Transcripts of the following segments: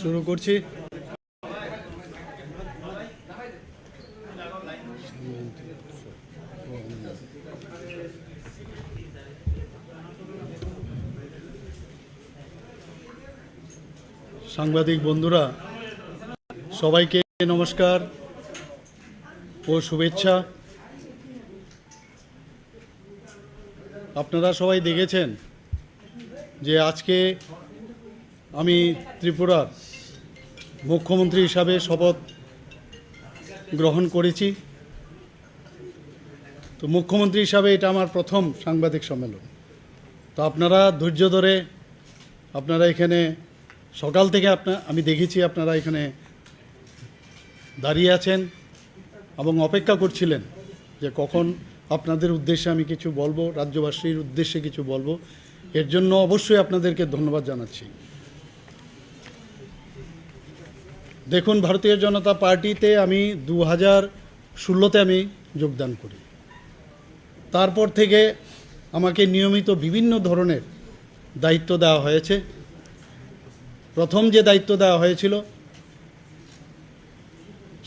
শুরু করছি। সাংবাদিক বন্ধুরা সবাইকে নমস্কার ও শুভেচ্ছা। আপনারা সবাই দেখেছেন যে আজকে আমি ত্রিপুরার মুখ্যমন্ত্রী হিসাবে শপথ গ্রহণ করেছি। তো মুখ্যমন্ত্রী হিসাবে এটা আমার প্রথম সাংবাদিক সম্মেলন। তো আপনারা ধৈর্য ধরে আপনারা এখানে সকাল থেকে আমি দেখেছি আপনারা এখানে দাঁড়িয়ে আছেন এবং অপেক্ষা করছিলেন যে কখন আপনাদের উদ্দেশ্যে আমি কিছু বলবো, রাজ্যবাসীর উদ্দেশ্যে কিছু বলবো। এর জন্য অবশ্যই আপনাদেরকে ধন্যবাদ জানাচ্ছি। দেখুন, ভারতীয় জনতা পার্টিতে আমি 2016-তে আমি যোগদান করি। তারপর থেকে আমাকে নিয়মিত বিভিন্ন ধরনের দায়িত্ব দেওয়া হয়েছে। প্রথম যে দায়িত্ব দেওয়া হয়েছিল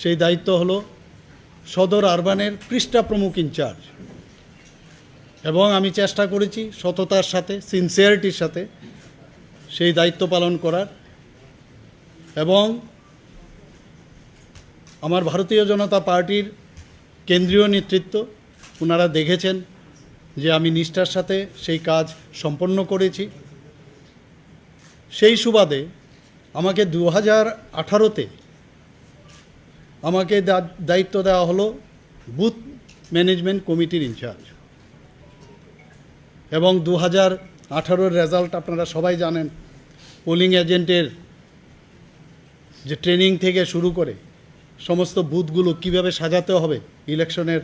সেই দায়িত্ব হলো সদর আরবানের পৃষ্ঠা প্রমুখ ইনচার্জ, এবং আমি চেষ্টা করেছি সততার সাথে, সিনসিয়ারিটির সাথে সেই দায়িত্ব পালন করার। এবং আমার ভারতীয় জনতা পার্টির কেন্দ্রীয় নেতৃত্ব ওনারা দেখেছেন যে আমি নিষ্ঠার সাথে সেই কাজ সম্পন্ন করেছি। সেই সুবাদে আমাকে 2018-তে আমাকে দায়িত্ব দেওয়া হলো বুথ ম্যানেজমেন্ট কমিটির ইনচার্জ। এবং 2018-র রেজাল্ট আপনারা সবাই জানেন। পোলিং এজেন্টের যে ট্রেনিং থেকে শুরু করে সমস্ত বুথগুলো কিভাবে সাজাতে হবে ইলেকশনের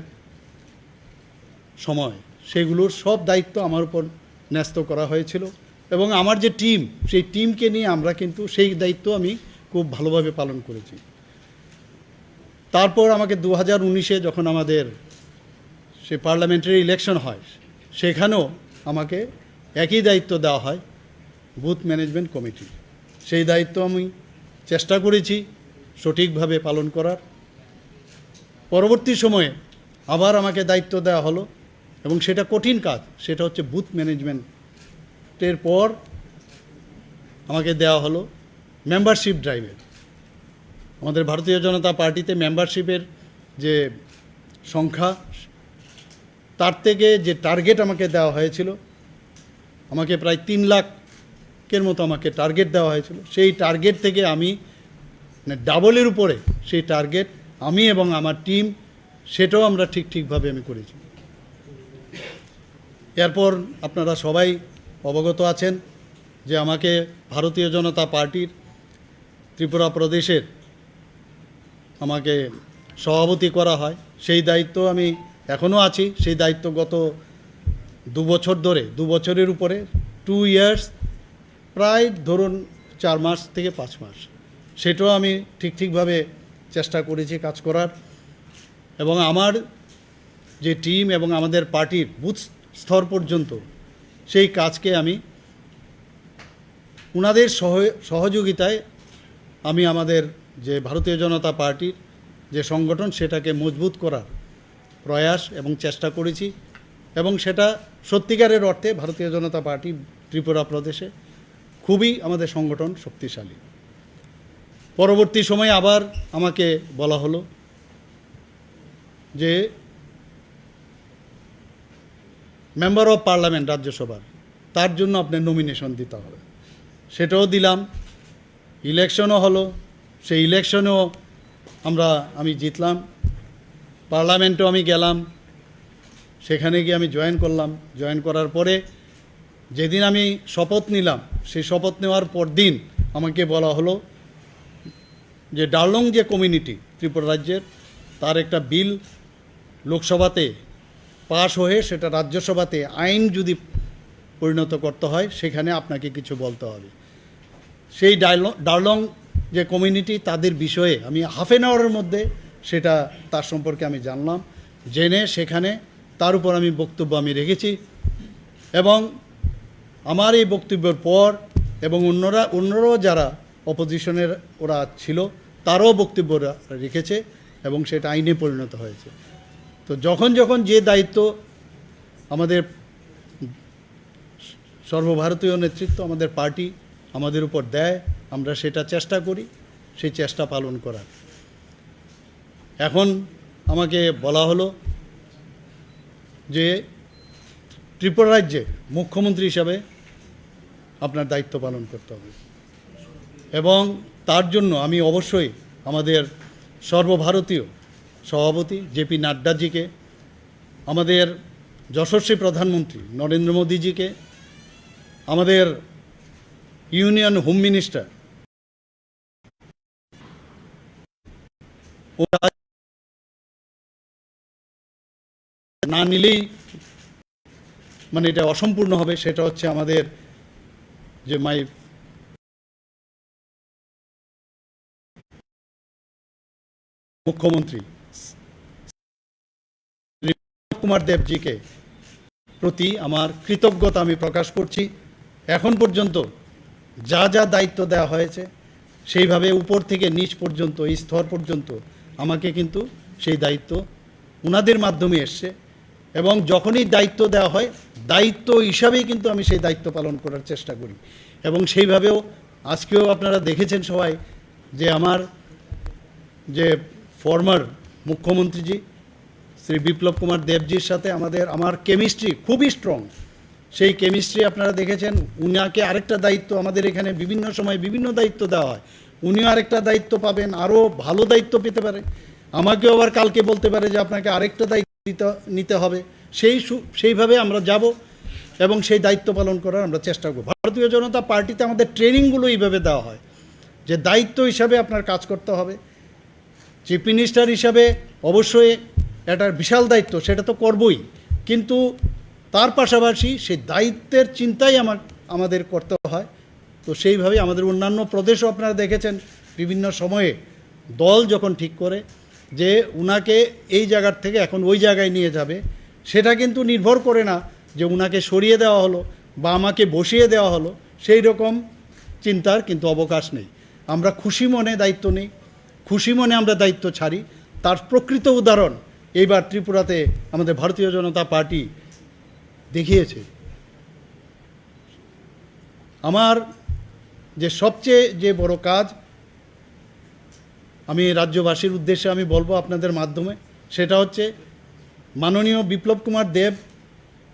সময়, সেগুলোর সব দায়িত্ব আমার উপর ন্যস্ত করা হয়েছিল। এবং আমার যে টিম, সেই টিমকে নিয়ে আমরা কিন্তু সেই দায়িত্ব আমি খুব ভালোভাবে পালন করেছি। তারপর আমাকে 2019-এ যখন আমাদের সে পার্লামেন্টারি ইলেকশন হয়, সেখানেও আমাকে একই দায়িত্ব দেওয়া হয়, বুথ ম্যানেজমেন্ট কমিটি। সেই দায়িত্ব আমি চেষ্টা করেছি সঠিকভাবে পালন করার। পরবর্তী সময়ে আবার আমাকে দায়িত্ব দেওয়া হলো, এবং সেটা কঠিন কাজ, সেটা হচ্ছে বুথ ম্যানেজমেন্টের পর আমাকে দেওয়া হলো মেম্বারশিপ ড্রাইভের। আমাদের ভারতীয় জনতা পার্টিতে মেম্বারশিপের যে সংখ্যা, তার থেকে যে টার্গেট আমাকে দেওয়া হয়েছিল, আমাকে প্রায় 3 লাখের মতো আমাকে টার্গেট দেওয়া হয়েছিল। সেই টার্গেট থেকে আমি ডাবলের উপরে সেই টার্গেট আমি এবং আমার টিম, সেটাও আমরা ঠিকভাবে আমি করেছি। এরপর আপনারা সবাই অবগত আছেন যে আমাকে ভারতীয় জনতা পার্টির ত্রিপুরা প্রদেশের আমাকে সভাপতি করা হয়। সেই দায়িত্ব আমি এখনও আছি। সেই দায়িত্ব গত 2 বছর ধরে, 2 বছরের উপরে, 2 ইয়ার্স, প্রায় ধরুন 4 মাস থেকে 5 মাস, সেটাও আমি ঠিকভাবে চেষ্টা করেছি কাজ করার। এবং আমার যে টিম এবং আমাদের পার্টির বুথ স্তর পর্যন্ত সেই কাজকে আমি ওনাদের সহযোগিতায় আমি আমাদের যে ভারতীয় জনতা পার্টির যে সংগঠন, সেটাকে মজবুত করার প্রয়াস এবং চেষ্টা করেছি। এবং সেটা সত্যিকারের অর্থে ভারতীয় জনতা পার্টি ত্রিপুরা প্রদেশে খুবই আমাদের সংগঠন শক্তিশালী। পরবর্তী সময়ে আবার আমাকে বলা হলো যে মেম্বার অফ পার্লামেন্ট রাজ্যসভার, তার জন্য আপনার নমিনেশন দিতে হবে। সেটাও দিলাম। ইলেকশনও হলো, সেই ইলেকশনেও আমি জিতলাম। পার্লামেন্টেও আমি গেলাম, সেখানে গিয়ে আমি জয়েন করার পরে যেদিন আমি শপথ নিলাম, সেই শপথ নেওয়ার পর দিন আমাকে বলা হলো যে ডালং যে কমিউনিটি ত্রিপুরা রাজ্যের, তার একটা বিল লোকসভাতে পাশ হয়ে সেটা রাজ্যসভাতে আইন যদি পরিণত করতে হয়, সেখানে আপনাকে কিছু বলতে হবে। সেই ডালং যে কমিউনিটি, তাদের বিষয়ে আমি হাফ অ্যান আওয়ারের মধ্যে সেটা তার সম্পর্কে আমি জানলাম, জেনে সেখানে তার উপর আমি বক্তব্য আমি রেখেছি। এবং আমার এই বক্তব্যের পর এবং অন্যরাও যারা অপোজিশনের ওরা ছিল, তারাও বক্তব্য রেখেছে এবং সেটা আইনে পরিণত হয়েছে। তো যখন যখন যে দায়িত্ব আমাদের সর্বভারতীয় নেতৃত্ব, আমাদের পার্টি আমাদের উপর দেয়, আমরা সেটা চেষ্টা করি, সেই চেষ্টা পালন করার। এখন আমাকে বলা হলো যে ত্রিপুরা রাজ্যে মুখ্যমন্ত্রী হিসাবে আপনার দায়িত্ব পালন করতে হবে, এবং তার জন্য আমি অবশ্যই আমাদের সর্বভারতীয় সভাপতি জেপি নাড্ডাজিকে, আমাদের যশস্বী প্রধানমন্ত্রী নরেন্দ্র মোদীজিকে, আমাদের ইউনিয়ন হোম মিনিস্টার না নিলেই মানে এটা অসম্পূর্ণ হবে, সেটা হচ্ছে আমাদের যে মুখ্যমন্ত্রী কুমার দেবজিকে প্রতি আমার কৃতজ্ঞতা আমি প্রকাশ করছি। এখন পর্যন্ত যা যা দায়িত্ব দেওয়া হয়েছে সেইভাবে উপর থেকে নিচ পর্যন্ত, এই স্তর পর্যন্ত আমাকে কিন্তু সেই দায়িত্ব ওনাদের মাধ্যমে এসছে, এবং যখনই দায়িত্ব দেওয়া হয় দায়িত্ব হিসাবেই কিন্তু আমি সেই দায়িত্ব পালন করার চেষ্টা করি। এবং সেইভাবেও আজকেও আপনারা দেখেছেন সবাই যে আমার যে ফর্মার মুখ্যমন্ত্রীজি শ্রী বিপ্লব কুমার দেবজির সাথে আমার কেমিস্ট্রি খুবই স্ট্রং। সেই কেমিস্ট্রি আপনারা দেখেছেন। উনাকে আরেকটা দায়িত্ব, আমাদের এখানে বিভিন্ন সময় বিভিন্ন দায়িত্ব দেওয়া হয়, উনিও আরেকটা দায়িত্ব পাবেন, আরও ভালো দায়িত্ব পেতে পারে। আমাকেও আবার কালকে বলতে পারে যে আপনাকে আরেকটা দায়িত্ব নিতে হবে। সেইভাবে আমরা যাব এবং সেই দায়িত্ব পালন করার আমরা চেষ্টা করব। ভারতীয় জনতা পার্টিতে আমাদের ট্রেনিংগুলো এইভাবে দেওয়া হয় যে দায়িত্ব হিসাবে আপনার কাজ করতে হবে। চিফ মিনিস্টার হিসাবে অবশ্যই এটার বিশাল দায়িত্ব, সেটা তো করবই, কিন্তু তার পাশাপাশি সেই দায়িত্বের চিন্তাই আমাদের করতে হয়। তো সেইভাবে আমাদের অন্যান্য প্রদেশও আপনারা দেখেছেন বিভিন্ন সময়ে দল যখন ঠিক করে যে উনাকে এই জায়গার থেকে এখন ওই জায়গায় নিয়ে যাবে, সেটা কিন্তু নির্ভর করে না যে উনাকে সরিয়ে দেওয়া হলো বা আমাকে বসিয়ে দেওয়া হলো, সেই রকম চিন্তার কিন্তু অবকাশ নেই। আমরা খুশি মনে দায়িত্ব নিই, খুশি মনে আমরা দায়িত্ব ছাড়ি। তার প্রকৃত উদাহরণ এইবার ত্রিপুরাতে আমাদের ভারতীয় জনতা পার্টি দেখিয়েছে। আমার যে সবচেয়ে যে বড় কাজ আমি রাজ্যবাসীর উদ্দেশ্যে আমি বলবো আপনাদের মাধ্যমে, সেটা হচ্ছে মাননীয় বিপ্লব কুমার দেব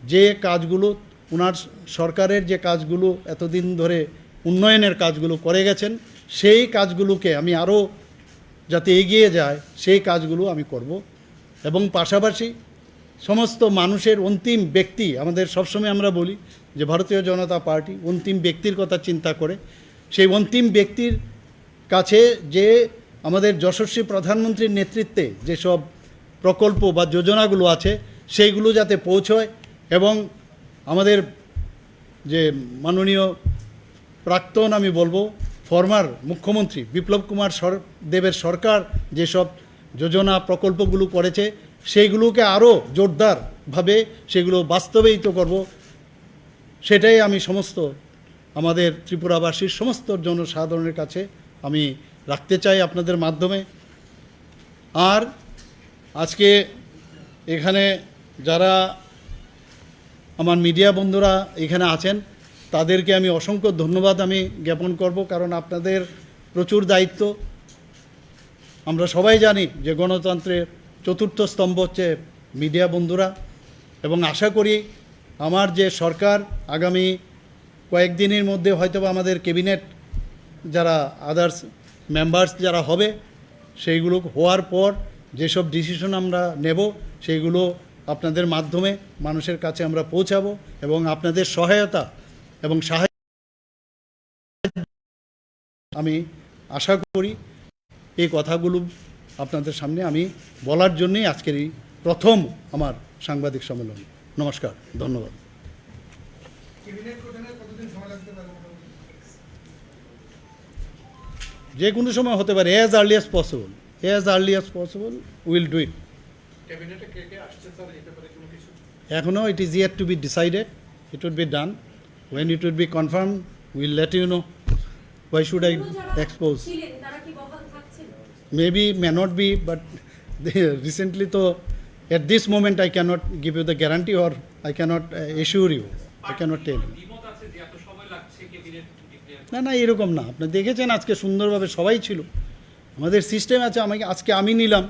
যে কাজগুলো, ওনার সরকারের যে কাজগুলো এতদিন ধরে উন্নয়নের কাজগুলো করে গেছেন, সেই কাজগুলোকে আমি আরও যাতে এগিয়ে যায় সেই কাজগুলো আমি করব। এবং পাশাপাশি সমস্ত মানুষের অন্তিম ব্যক্তি, আমাদের সবসময় আমরা বলি যে ভারতীয় জনতা পার্টি অন্তিম ব্যক্তির কথা চিন্তা করে, সেই অন্তিম ব্যক্তির কাছে যে আমাদের যশস্বী প্রধানমন্ত্রীর নেতৃত্বে যেসব প্রকল্প বা যোজনাগুলো আছে সেইগুলো যাতে পৌঁছয়, এবং আমাদের যে মাননীয় প্রাক্তন আমি বলবো ফর্মার মুখ্যমন্ত্রী বিপ্লব কুমার দেবের সরকার যেসব যোজনা প্রকল্পগুলো করেছে সেইগুলোকে আরও জোরদারভাবে সেগুলো বাস্তবায়িত করব, সেটাই আমি সমস্ত আমাদের ত্রিপুরাবাসীর সমস্ত জনসাধারণের কাছে আমি রাখতে চাই আপনাদের মাধ্যমে। আর আজকে এখানে যারা আমার মিডিয়া বন্ধুরা এখানে আছেন তাদেরকে আমি অসংখ্য ধন্যবাদ আমি জ্ঞাপন করব, কারণ আপনাদের প্রচুর দায়িত্ব। আমরা সবাই জানি যে গণতন্ত্রের চতুর্থ স্তম্ভ হচ্ছে মিডিয়া বন্ধুরা, এবং আশা করি আমার যে সরকার আগামী কয়েকদিনের মধ্যে হয়তো আমাদের ক্যাবিনেট যারা আদার্স মেম্বার্স যারা হবে, সেইগুলো হওয়ার পর যেসব ডিসিশন আমরা নেব সেইগুলো আপনাদের মাধ্যমে মানুষের কাছে আমরা পৌঁছাবো, এবং আপনাদের সহায়তা এবং সাহায্য আমি আশা করি। এই কথাগুলো আপনাদের সামনে আমি বলার জন্যই আজকের এই প্রথম আমার সাংবাদিক সম্মেলন। নমস্কার, ধন্যবাদ। যে কোনো সময় হতে পারে, as early as possible, we'll do it. এখনো it is yet to be decided. It would be done. When it would be confirmed, we'll let you know. Why should I expose? Maybe, may not be, but recently, so at this moment, I cannot give you the guarantee or I cannot assure you. I cannot tell you. না না এরকম না, আপনি দেখেছেন আজকে সুন্দরভাবে সবাই ছিল, আমাদের সিস্টেম আছে। আজকে আমি নিলাম,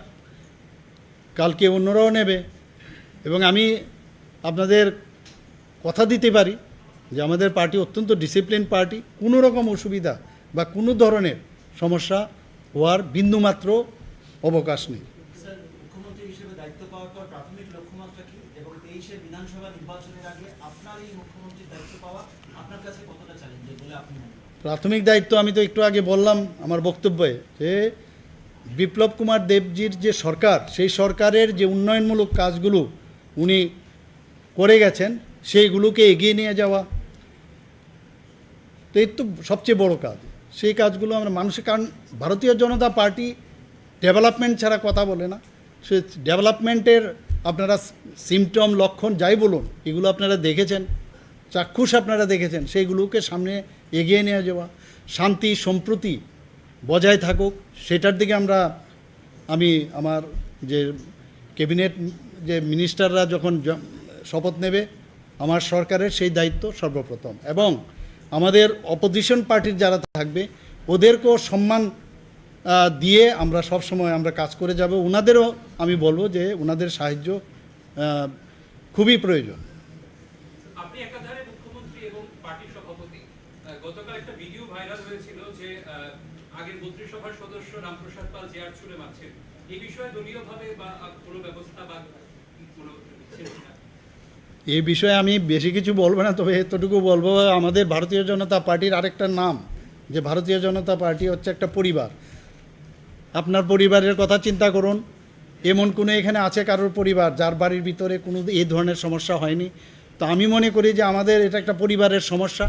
কালকে অন্যরাও নেবে, এবং আমি আপনাদের কথা দিতে পারি যে আমাদের পার্টি অত্যন্ত ডিসিপ্লিন পার্টি, কোনো রকম অসুবিধা বা কোনো ধরনের সমস্যা হওয়ার বিন্দুমাত্র অবকাশ নেই। স্যার, মুখ্যমন্ত্রী হিসেবে দায়িত্ব পাওয়ার পর প্রাথমিক লক্ষ্যমাত্রা কি, এবং 23-এর বিধানসভা নির্বাচনের আগে আপনার এই মুখ্যমন্ত্রীর দায়িত্ব পাওয়া আপনার কাছে কতটা চ্যালেঞ্জের বলে আপনি মনে করেন? প্রাথমিক দায়িত্ব আমি তো একটু আগে বললাম আমার বক্তব্যে যে বিপ্লব কুমার দেবজির যে সরকার, সেই সরকারের যে উন্নয়নমূলক কাজগুলো উনি করে গেছেন সেইগুলোকে এগিয়ে নিয়ে যাওয়া, তো এই তো সবচেয়ে বড় কাজ। সেই কাজগুলো আমরা মানুষের, কারণ ভারতীয় জনতা পার্টি ডেভেলপমেন্ট ছাড়া কথা বলে না। সে ডেভেলপমেন্টের আপনারা সিমটম, লক্ষণ যাই বলুন, এগুলো আপনারা দেখেছেন, চাক্ষুষ আপনারা দেখেছেন, সেইগুলোকে সামনে এগিয়ে নিয়ে যাওয়া, শান্তি সম্প্রীতি বজায় থাকুক সেটার দিকে আমি আমার যে ক্যাবিনেট যে মিনিস্টাররা যখন শপথ নেবে, আমার সরকারের সেই দায়িত্ব সর্বপ্রথম, এবং আমাদের অপোজিশন পার্টির যারা থাকবে ওদেরকেও সম্মান দিয়ে আমরা সবসময় আমরা কাজ করে যাব। ওনাদেরও আমি বলবো যে ওনাদের সাহায্য খুবই প্রয়োজন। আপনি একাধারে মুখ্যমন্ত্রী এবং পার্টির সভাপতি। গতকাল একটা ভিডিও ভাইরাল হয়েছিল যে আগের মন্ত্রিসভার সদস্য রামপ্রসাদ পাল চেয়ার ছুঁড়ে মারছেন, এই বিষয়ে দলীয়ভাবে বা কোনো ব্যবস্থা বা কোনো এই বিষয়ে আমি বেশি কিছু বলবো না, তবে এতটুকু বলবো আমাদের ভারতীয় জনতা পার্টির আরেকটা নাম, যে ভারতীয় জনতা পার্টি হচ্ছে একটা পরিবার। আপনার পরিবারের কথা চিন্তা করুন, এমন কোনো এখানে আছে কারোর পরিবার যার বাড়ির ভিতরে কোনো এই ধরনের সমস্যা হয়নি? তো আমি মনে করি যে আমাদের এটা একটা পরিবারের সমস্যা,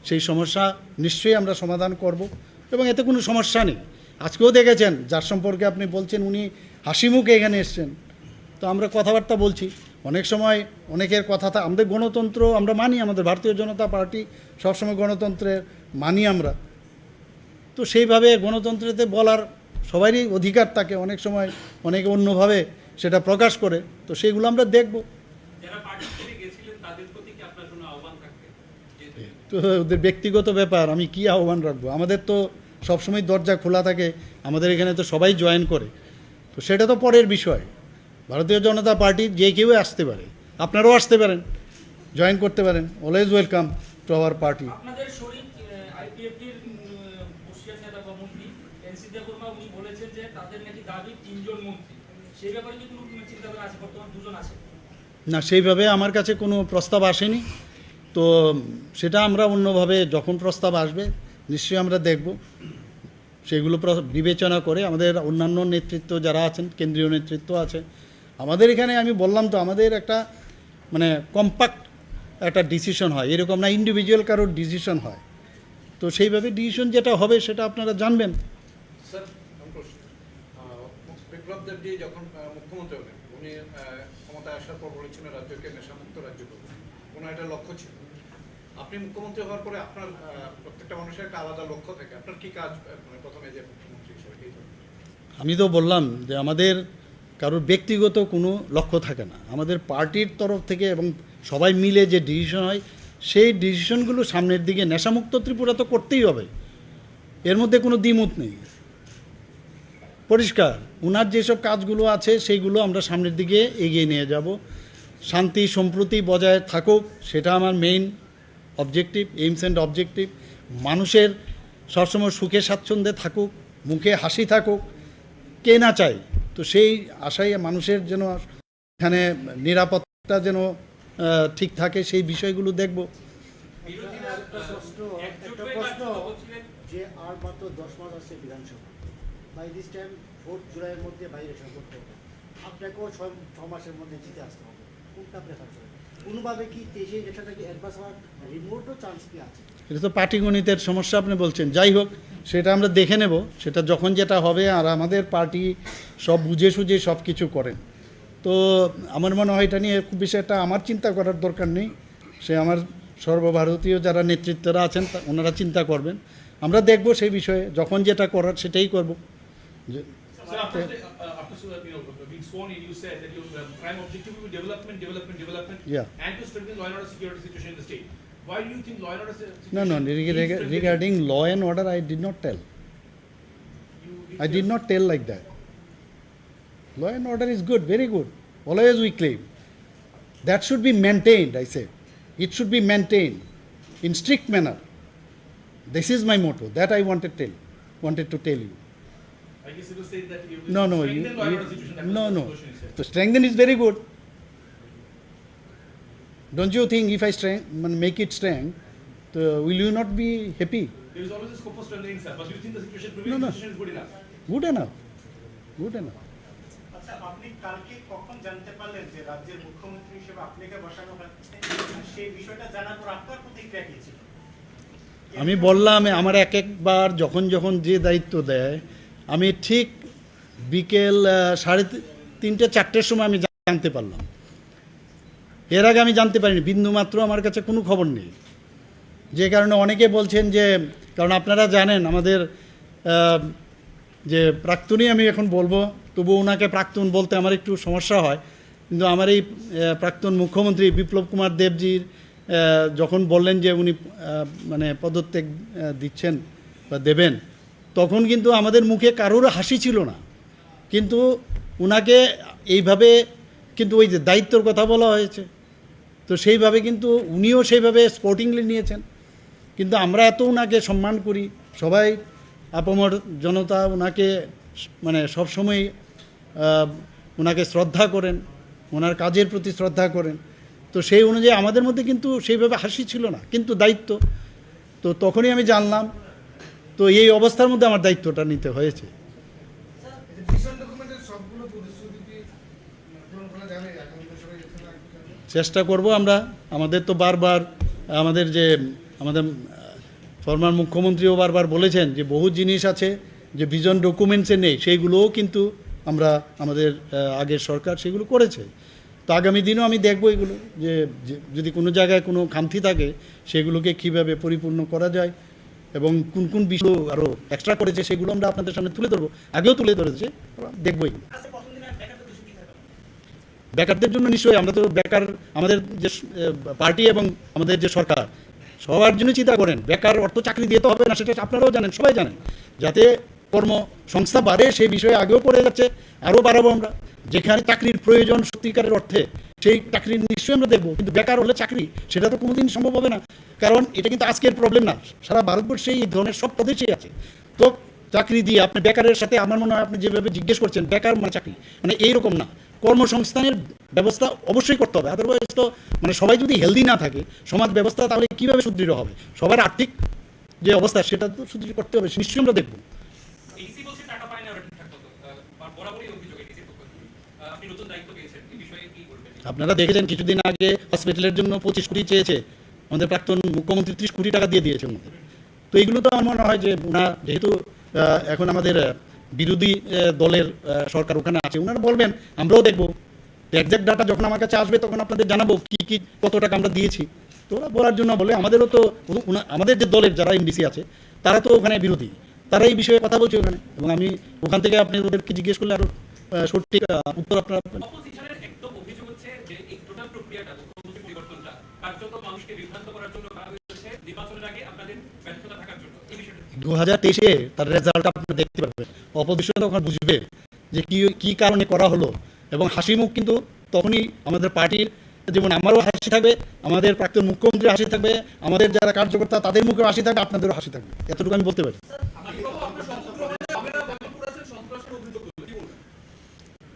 সেই সমস্যা নিশ্চয়ই আমরা সমাধান করব, এবং এতে কোনো সমস্যা নেই। আজকেও দেখেছেন যার সম্পর্কে আপনি বলছেন উনি হাসি মুখে এখানে এসছেন, তো আমরা কথাবার্তা বলছি। অনেক সময় অনেকের কথা আমাদের গণতন্ত্র আমরা মানি, আমাদের ভারতীয় জনতা পার্টি সবসময় গণতন্ত্রের মানি আমরা, তো সেইভাবে গণতন্ত্রেতে বলার সবারই অধিকার থাকে। অনেক সময় অনেকে অন্যভাবে সেটা প্রকাশ করে, তো সেইগুলো আমরা দেখব। তো ওদের ব্যক্তিগত ব্যাপার, আমি কি আহ্বান রাখবো? আমাদের তো সবসময় দরজা খোলা থাকে, আমাদের এখানে তো সবাই জয়েন করে, তো সেটা তো পরের বিষয়। ভারতীয় জনতা পার্টি যে কেউ আসতে পারে, আপনারাও আসতে পারেন, জয়েন করতে পারেন, always welcome to our party. আপনাদের শরীর আইপিএফটির বর্ষিয়ান নেতা বা মন্ত্রী এনসিতে কর্মা উনি বলেছেন যে তাদের নাকি দাবি 3 জন মন্ত্রী, সেই ব্যাপারে কি কোনো চিন্তাধারা আছে? বর্তমান 2 জন আছে না, সেইভাবে আমার কাছে কোনো প্রস্তাব আসেনি, তো সেটা আমরা অন্যভাবে যখন প্রস্তাব আসবে নিশ্চয়ই আমরা দেখব, সেগুলো বিবেচনা করে আমাদের অন্যান্য নেতৃত্ব যারা আছেন, কেন্দ্রীয় নেতৃত্ব আছে আমাদের এখানে। আমি বললাম তো আমাদের একটা মানে কম্প্যাক্ট একটা ডিসিশন হয়, এরকম না ইন্ডিভিজুয়াল কারোর ডিসিশন হয়, তো সেইভাবে ডিসিশন যেটা হবে সেটা আপনারা জানবেন। স্যার, বিপ্লব দেবজি যখন মুখ্যমন্ত্রী হলেন, উনি ক্ষমতায় আসার পর বলেছিলেন রাজ্যকে নেশামুক্ত রাজ্য করবেন, ওনার একটা লক্ষ্য ছিল। আপনি মুখ্যমন্ত্রী হওয়ার পরে আপনার প্রত্যেকটা মানুষের একটা আলাদা লক্ষ্য থাকে, আপনার কি কাজ মানে প্রথমে যে মুখ্যমন্ত্রী হিসেবে? আমি তো বললাম যে আমাদের কারোর ব্যক্তিগত কোনো লক্ষ্য থাকে না, আমাদের পার্টির তরফ থেকে এবং সবাই মিলে যে ডিসিশন হয় সেই ডিসিশনগুলো সামনের দিকে, নেশামুক্ত ত্রিপুরা তো করতেই হবে, এর মধ্যে কোনো দ্বিমত নেই, পরিষ্কার। ওনার যেসব কাজগুলো আছে সেইগুলো আমরা সামনের দিকে এগিয়ে নিয়ে যাব, শান্তি সম্প্রীতি বজায় থাকুক, সেটা আমার main objective, AIIMS and objective. মানুষের সবসময় সুখে স্বাচ্ছন্দ্যে থাকুক, মুখে হাসি থাকুক, কে না চায়? তো সেই আশায় মানুষের যেন এখানে নিরাপত্তা যেন ঠিক থাকে, সেই বিষয়গুলো দেখব। একটা প্রশ্ন যে আর মাত্র 10 মাস আছে বিধানসভা, বাই দিস টাইম 4 জুলাইয়ের মধ্যে বাইরে এসে করতে হবে, আপনাকেও 6 মাসের মধ্যে জিতে আসতে হবে, কোনটা প্রেফার করেন? কোনোভাবে কি 23 এটা কি অ্যাডভান্স হওয়ার রিমোটও চান্স কি আছে? এটা তো পাটিগণিতের সমস্যা আপনি বলছেন, যাই হোক সেটা আমরা দেখে নেব, সেটা যখন যেটা হবে। আর আমাদের পার্টি সব বুঝে সুঝে সব কিছু করেন, তো আমার মনে হয় এটা নিয়ে খুব বেশি একটা আমার চিন্তা করার দরকার নেই, সে আমার সর্বভারতীয় যারা নেতৃত্বরা আছেন ওনারা চিন্তা করবেন। আমরা দেখব সেই বিষয়ে, যখন যেটা করার সেটাই করব। Sir, after being sworn in, you said that your prime objective will be development, Yeah. and to strengthen law and order security situation in the state. Why do you think law and order situation? No, regarding law and order, I did not tell. I did not tell like that. Law and order is good, very good. Always we claim. That should be maintained, I say. It should be maintained in strict manner. This is my motto. That I wanted to tell you. I guess it was said that you will No, strengthen law and order situation. That was the question you said. To strengthen is very good. Don't you think if I make it strength, will you not be happy? There is always a scope for strengthening, sir. But do you think the situation, No. prevailing situation is good enough? Good enough. Good enough. আচ্ছা, আপনি কালকে কখন জানতে পারলেন যে রাজ্যের মুখ্যমন্ত্রী হিসেবে আপনাকে বসানো হচ্ছে? সেই বিষয়টা জানার পর আপনার প্রতিক্রিয়া কি ছিল? আমি বললাম, আমার একবার যখন যে দায়িত্ব দেয়, আমি ঠিক বিকেল 3:30 4টের সময় আমি জানতে পারলাম। এর আগে আমি জানতে পারিনি, বিন্দুমাত্র আমার কাছে কোনো খবর নেই। যে কারণে অনেকে বলছেন যে, কারণ আপনারা জানেন আমাদের যে প্রাক্তনই আমি এখন বলবো, তবু ওনাকে প্রাক্তন বলতে আমার একটু সমস্যা হয়, কিন্তু আমার এই প্রাক্তন মুখ্যমন্ত্রী বিপ্লব কুমার দেবজির যখন বললেন যে উনি মানে পদত্যাগ দিচ্ছেন বা দেবেন, তখন কিন্তু আমাদের মুখে কারোর হাসি ছিল না। কিন্তু ওনাকে এইভাবে, কিন্তু ওই যে দায়িত্বর কথা বলা হয়েছে, তো সেইভাবে কিন্তু উনিও সেইভাবে স্পোর্টিংলি নিয়েছেন। কিন্তু আমরা এত ওনাকে সম্মান করি, সবাই আপামর জনতা ওনাকে মানে সবসময় ওনাকে শ্রদ্ধা করেন, ওনার কাজের প্রতি শ্রদ্ধা করেন। তো সেই অনুযায়ী আমাদের মধ্যে কিন্তু সেইভাবে হাসি ছিল না, কিন্তু দায়িত্ব। তো তখনই আমি জানলাম, তো এই অবস্থার মধ্যে আমার দায়িত্বটা নিতে হয়েছে। চেষ্টা করব আমরা। আমাদের তো বারবার আমাদের ফরমার মুখ্যমন্ত্রীও বারবার বলেছেন যে বহু জিনিস আছে যে ভিজন ডকুমেন্টসে নেই, সেইগুলোও কিন্তু আমরা আমাদের আগের সরকার সেগুলো করেছে। তো আগামী দিনও আমি দেখব এগুলো, যে যদি কোনো জায়গায় কোনো খামতি থাকে সেগুলোকে কীভাবে পরিপূর্ণ করা যায়, এবং কোন কোন বিষয় আরও এক্সট্রা করেছে সেগুলো আমরা আপনাদের সামনে তুলে ধরবো। আগেও তুলে ধরেছে, দেখবো এগুলো। বেকারদের জন্য নিশ্চয়ই আমরা তো বেকার, আমাদের যে পার্টি এবং আমাদের যে সরকার সবার জন্য চিন্তা করেন। বেকার অর্থ চাকরি দিয়ে তো হবে না, সেটা আপনারাও জানেন, সবাই জানেন। যাতে কর্মসংস্থা বাড়ে সেই বিষয়ে আগেও পড়ে যাচ্ছে, আরও বাড়াবো আমরা। যেখানে চাকরির প্রয়োজন সত্যিকারের অর্থে, সেই চাকরি নিশ্চয়ই আমরা দেখবো। কিন্তু বেকার হলে চাকরি, সেটা তো কোনোদিন সম্ভব হবে না। কারণ এটা কিন্তু আজকের প্রবলেম না, সারা ভারতবর্ষে এই ধরনের সব প্রদেশেই আছে। তো চাকরি দিয়ে আপনি বেকারের সাথে, আমার মনে হয় আপনি যেভাবে জিজ্ঞেস করছেন বেকার মানে চাকরি, মানে এইরকম না। কর্মসংস্থানের ব্যবস্থা অবশ্যই করতে হবে। আদারওয়াইজ তো মানে সবাই যদি হেলদি না থাকে সমাজ ব্যবস্থা, তাহলে কীভাবে সুদৃঢ় হবে? সবার আর্থিক যে অবস্থা সেটা তো সুদৃঢ় করতে হবে, নিশ্চয়ই আমরা দেখব। এইসি বলছে টাকা পায় না, ওটা ঠিকঠাক মতো বরাবরই অভিযোগ এইসির পক্ষ থেকে। আপনি নতুন দায়িত্ব পেয়েছেন, এই বিষয়ে কি বলবেন? আপনারা দেখেছেন কিছুদিন আগে হসপিটালের জন্য 25 কোটি চেয়েছে, আমাদের প্রাক্তন মুখ্যমন্ত্রী 30 কোটি টাকা দিয়ে দিয়েছে ওনাদের। তো এইগুলো তো আমার মনে হয় যে ওনারা যেহেতু এখন আমাদের বিরোধী দলের সরকার ওখানে আছে, ওনারা বলবেন, আমরাও দেখব। এক্সাক্ট ডাটা যখন আমার কাছে আসবে তখন আপনাদের জানাবো কি কত টাকা আমরা দিয়েছি। তো ওরা বলার জন্য বলে, আমাদেরও তো আমাদের যে দলের যারা এমডিসি আছে তারা তো ওখানে বিরোধী, তারা এই বিষয়ে কথা বলছে ওখানে, এবং আমি ওখান থেকে আপনি ওদেরকে জিজ্ঞেস করলে আরও সঠিক উত্তর আপনারা পাবেন। অপোজিশনের একদম অভিযোগ হচ্ছে যে এই টোটাল প্রক্রিয়াটা, মুখ্যমন্ত্রী পরিবর্তনটা কার্যত মানুষকে বিভ্রান্ত করার জন্য করা হয়েছে, নির্বাচনের আগে আপনাদের ব্যর্থতা থাকার জন্য। এই বিষয়টা 2023-এ তার রেজাল্ট আপনারা দেখতে পাবেন। অপোজিশন তখন বুঝবে যে কি কারণে করা হলো, এবং হাসি মুখ কিন্তু তখনই আমাদের পার্টির, যেমন আমারও হাসি থাকবে, আমাদের প্রাক্তন মুখ্যমন্ত্রীর হাসি থাকবে, আমাদের যারা কার্যকর্তা তাদের মুখেও হাসি থাকবে, আপনাদেরও হাসি থাকবে, এতটুকু আমি বলতে পারি।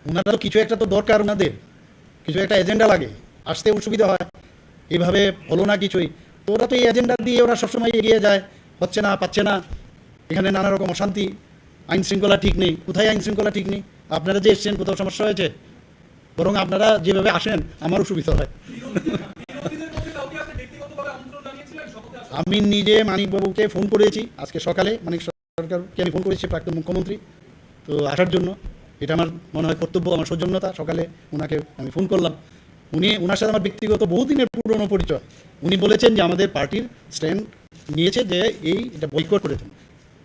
ওনারা তো কিছু একটা তো দরকার, ওনাদের কিছু একটা এজেন্ডা লাগে, আসতে অসুবিধা হয়, এইভাবে হলো না কিছুই। তো ওরা তো এই এজেন্ডা দিয়ে ওরা সবসময় এগিয়ে যায়, হচ্ছে না, পাচ্ছে না, এখানে নানা রকম অশান্তি, আইন শৃঙ্খলা ঠিক নেই। কোথায় আইন শৃঙ্খলা ঠিক নেই? আপনারা যে এসছেন কোথাও সমস্যা হয়েছে? বরং আপনারা যেভাবে আসেন আমারও সুবিধা হয়। আমি নিজে মানিকবাবুকে ফোন করেছি আজকে সকালে, মানিক সরকারকে আমি ফোন করেছি, প্রাক্তন মুখ্যমন্ত্রী, তো আসার জন্য। এটা আমার মনে হয় কর্তব্য, আমার সৌজন্যতা। সকালে ওনাকে আমি ফোন করলাম, ওনার সাথে আমার ব্যক্তিগত বহুদিনের পুরনো পরিচয়। উনি বলেছেন যে আমাদের পার্টির স্ট্যান্ড নিয়েছে যে এটা বয়কট করেছেন।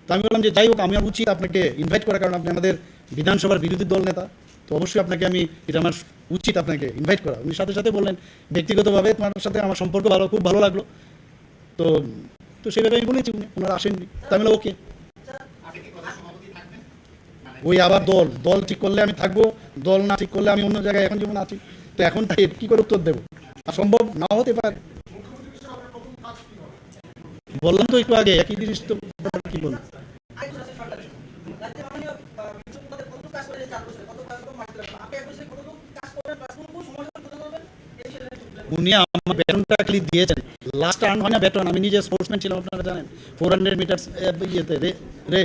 তো আমি বললাম যে যাই হোক, আমার উচিত আপনাকে ইনভাইট করার, কারণ আপনি আমাদের বিধানসভার বিরোধী দল নেতা, তো অবশ্যই আপনাকে এটা আমার উচিত আপনাকে ইনভাইট করা। উনি সাথে সাথে বললেন ব্যক্তিগতভাবে তোমার সাথে আমার সম্পর্ক খুব ভালো লাগলো। তো তো সেভাবে আমি বলেছি, ওনারা আসেননি। তো আমি বললাম ওকে। ওই আবার দল ঠিক করলে আমি থাকবো, দল না ঠিক করলে আমি অন্য জায়গায় এখন যেমন আছি। তো এখন তাই কী করে উত্তর দেবো? আর সম্ভব নাও হতে পারে। বললাম তো একটু আগে, একই জিনিস তো কি বললাম। উনি আমার বেতনটা খালি দিয়েছেন, লাস্ট আর্ন হয় না বেতন। আমি নিজে স্পোর্টসম্যান ছিলাম, আপনারা জানেন, 400 মিটার ইয়েতে রে।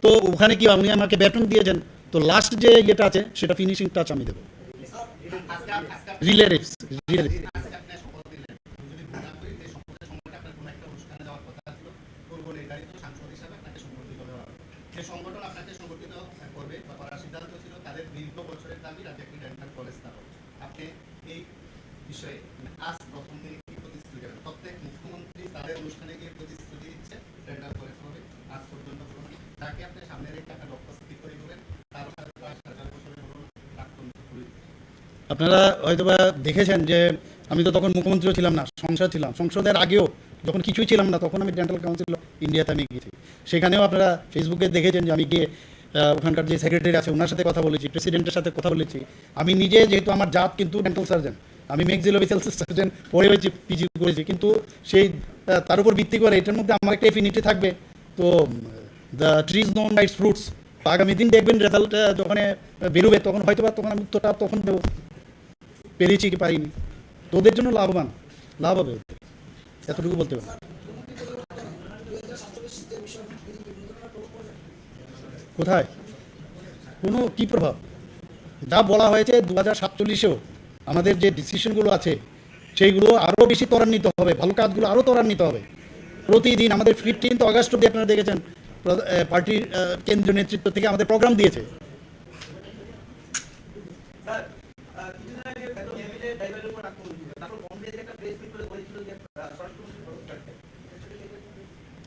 তো ওখানে কি উনি আমাকে বেতন দিয়েছেন, তো লাস্ট যে ইয়েটা আছে সেটা ফিনিশিং টাচ আমি দেবো। Relay race. সংগঠন আপনাকে সংগঠিত করবে বা করার সিদ্ধান্ত ছিল, তাদের দীর্ঘ বছরের দাবি রাজ্যে একটি ডেন্টাল কলেজ স্থাপন। আপনি এই বিষয়ে আজ প্রথম দিন কি প্রতিশ্রুতি দেবেন? প্রত্যেক মুখ্যমন্ত্রী তাদের অনুষ্ঠানে গিয়ে প্রতিশ্রুতি দিচ্ছে ডেন্টাল কলেজ হবে, আজ পর্যন্ত করুন। তাকে আপনি সামনে রেখে একটা লক্ষ্য স্থির করে দেবেন, তার সাথে 50,000 বছরের বলুন প্রাক্তন মুখ্যমন্ত্রী। আপনারা হয়তোবা দেখেছেন যে আমি তো তখন মুখ্যমন্ত্রীও ছিলাম না, সংসদ ছিলাম। সংসদের আগেও যখন কিছুই ছিলাম না, তখন আমি ডেন্টাল কাউন্সিল অফ ইন্ডিয়াতে আমি গিয়েছি। সেখানেও আপনারা ফেসবুকে দেখেছেন যে আমি গিয়ে ওখানকার যে সেক্রেটারি আছে ওনার সাথে কথা বলেছি, প্রেসিডেন্টের সাথে কথা বলেছি। আমি নিজে, যেহেতু আমার জাত কিন্তু ডেন্টাল সার্জন, আমি ম্যাক্সিলোফেসিয়াল সার্জন পড়ে হয়েছি, পিজি করেছি, কিন্তু সেই তার উপর ভিত্তি করে এটার মধ্যে আমার একটা এফিনিটি থাকবে। তো the trees known by its fruits. আগামী দিন দেখবেন রেজাল্ট যখন বেরোবে, তখন হয়তো বা তখন আমি উত্তরটা তখন দেবো পেরেছি কি পারিনি। তোদের জন্য লাভ হবে, এতটুকু বলতে পারি। কোথায় কোনো কি প্রভাব? যা বলা হয়েছে 2047-এও আমাদের যে ডিসিশনগুলো আছে সেইগুলো আরও বেশি ত্বরান্বিত হবে, ভালো কাজগুলো আরও ত্বরান্বিত হবে। প্রতিদিন আমাদের 15 অগাস্ট অব্দি আপনারা দেখেছেন পার্টির কেন্দ্রীয় নেতৃত্ব থেকে আমাদের প্রোগ্রাম দিয়েছে।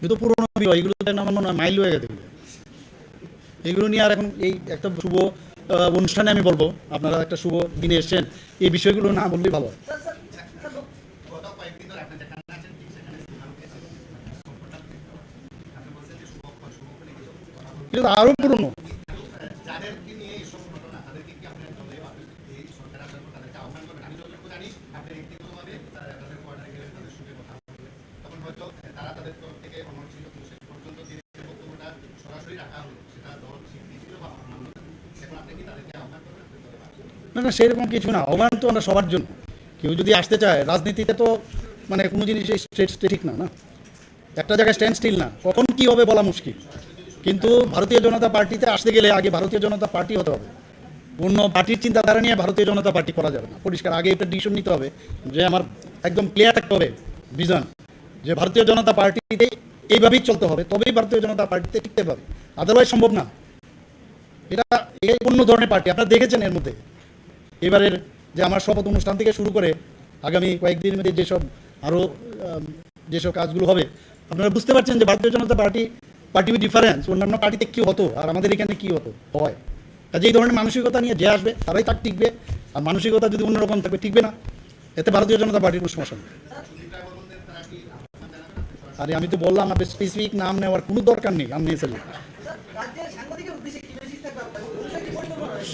কিন্তু পুরোনো বিষয়, এগুলো আমার মনে হয় মাইল হয়ে গেছে। এগুলো নিয়ে আর এখন এই একটা শুভ অনুষ্ঠানে আমি বলবো, আপনারা একটা শুভ দিনে এসছেন, এই বিষয়গুলো না বললেই ভালো হয়। এটা তো আরও পুরোনো। না সেরকম কিছু না, আহ্বান তো আমরা সবার জন্য। কেউ যদি আসতে চায়, রাজনীতিতে তো মানে কোনো জিনিস ঠিক না, একটা জায়গায় স্ট্যান্ড স্টিল না, কখন কি হবে বলা মুশকিল। কিন্তু ভারতীয় জনতা পার্টিতে আসতে গেলে আগে ভারতীয় জনতা পার্টি হতে হবে। অন্য পার্টির চিন্তাধারা নিয়ে ভারতীয় জনতা পার্টি করা যাবে না। পরিষ্কার আগে এটা ডিসিশন নিতে হবে যে আমার একদম ক্লিয়ার থাকতে হবে ভিজন, যে ভারতীয় জনতা পার্টিতে এইভাবেই চলতে হবে, তবেই ভারতীয় জনতা পার্টিতে টিকতে পারবে, আদারওয়াইজ সম্ভব না। এটা অন্য ধরনের পার্টি, আপনারা দেখেছেন এর মধ্যে এবারের যে আমার শপথ অনুষ্ঠান থেকে শুরু করে আগামী কয়েকদিনের মধ্যে যেসব কাজগুলো হবে, আপনারা বুঝতে পারছেন যে ভারতীয় জনতা পার্টি উইথ ডিফারেন্স অন্যান্য পার্টিতে কী হতো আর আমাদের এখানে কী হয়। কাজে এই ধরনের মানসিকতা নিয়ে যে আসবে তারাই তার টিকবে, আর মানসিকতা যদি অন্যরকম থাকবে টিকবে না। এতে ভারতীয় জনতা পার্টির কোনো সমস্যা নেই। আরে আমি তো বললাম, আপনার স্পেসিফিক নাম নেওয়ার কোনো দরকার নেই। আমি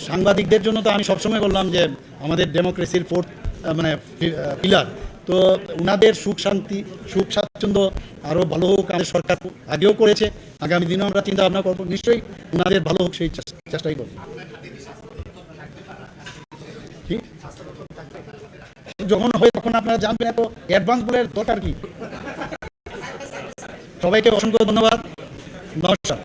সাংবাদিকদের জন্য তো আমি সবসময় বললাম যে আমাদের ডেমোক্রেসির ফোর্থ পিলার, তো ওনাদের সুখ স্বাচ্ছন্দ্য আরও ভালো হোক। আমাদের সরকার আগেও করেছে, আগামী দিনেও আমরা চিন্তা ভাবনা করবো, নিশ্চয়ই ওনাদের ভালো হোক সেই চেষ্টাই করবো। যখন হয় তখন আপনারা জানবেন, এত অ্যাডভান্স বলে দরকার কি। সবাইকে অসংখ্য ধন্যবাদ, নমস্কার।